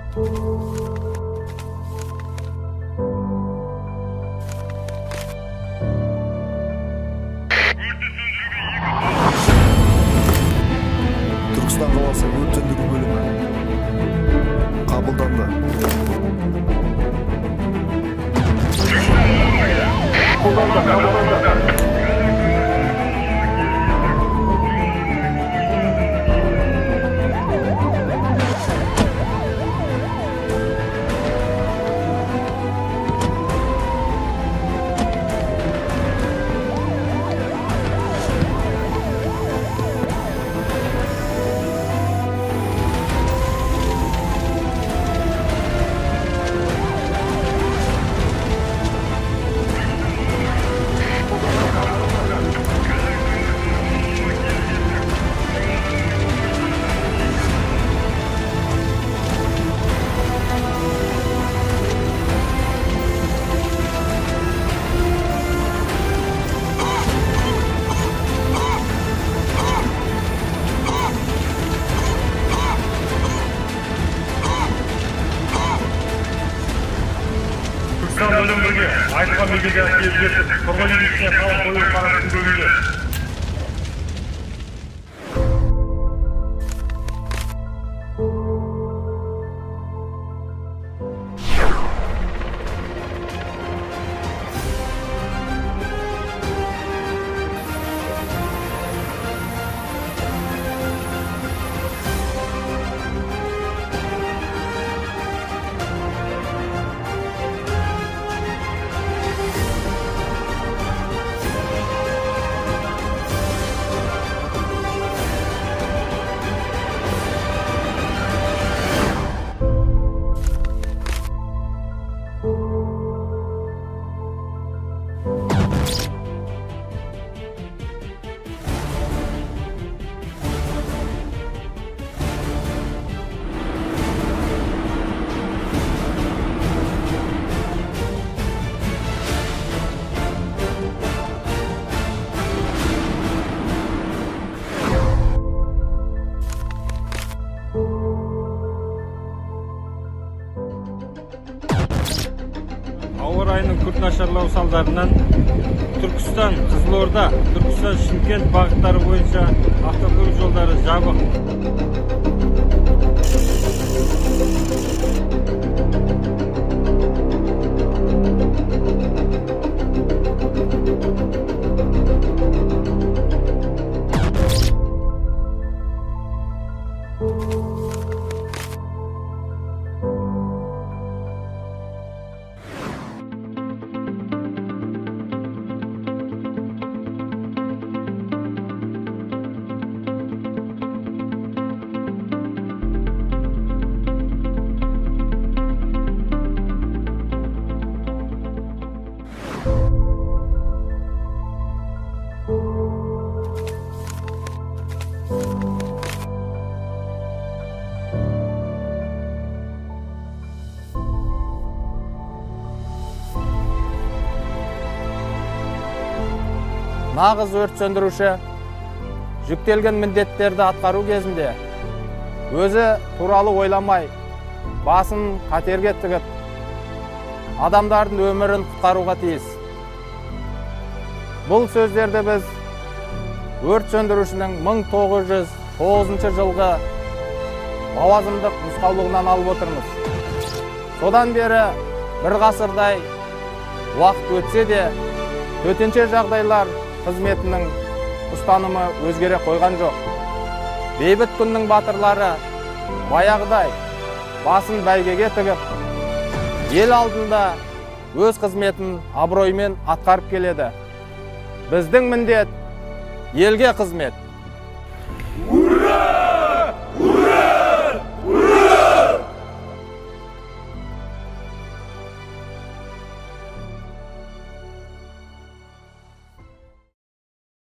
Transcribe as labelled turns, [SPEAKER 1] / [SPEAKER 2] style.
[SPEAKER 1] Түркістан қаласы өрт сөндіру бөлімі қабылданды.
[SPEAKER 2] Түркістан бөлім бірге айтқан мекеге өзгертіп, тұрғын үй ісіне талап қою қарастыру бөлінді.
[SPEAKER 3] Ауа райының күрт нашарлау салдарынан Түркістан, Қызылорда, Түркістан, Шымкент бағыттары бойынша автокөлік жолдары жабық.
[SPEAKER 4] Нағыз өрт сөндіруші жүктелген міндеттерді атқару кезінде өзі туралы ойламай, басын қатерге тігіп, адамдардың өмірін құтқаруға тиіс. Бұл сөздерді біз өрт сөндірушінің 1909 жылғы лауазымдық нұсқаулығынан алып отырмыз. Содан бері бір ғасырдай уақыт өтсе де, төтенше жағдайлар қызметінің ұстанымы өзгере қойған жоқ. Бейбіт күннің батырлары баяғыдай басын бәйгеге тігіп, ел алдында өз қызметін абыроймен атқарып келеді. Біздің міндет елге қызмет.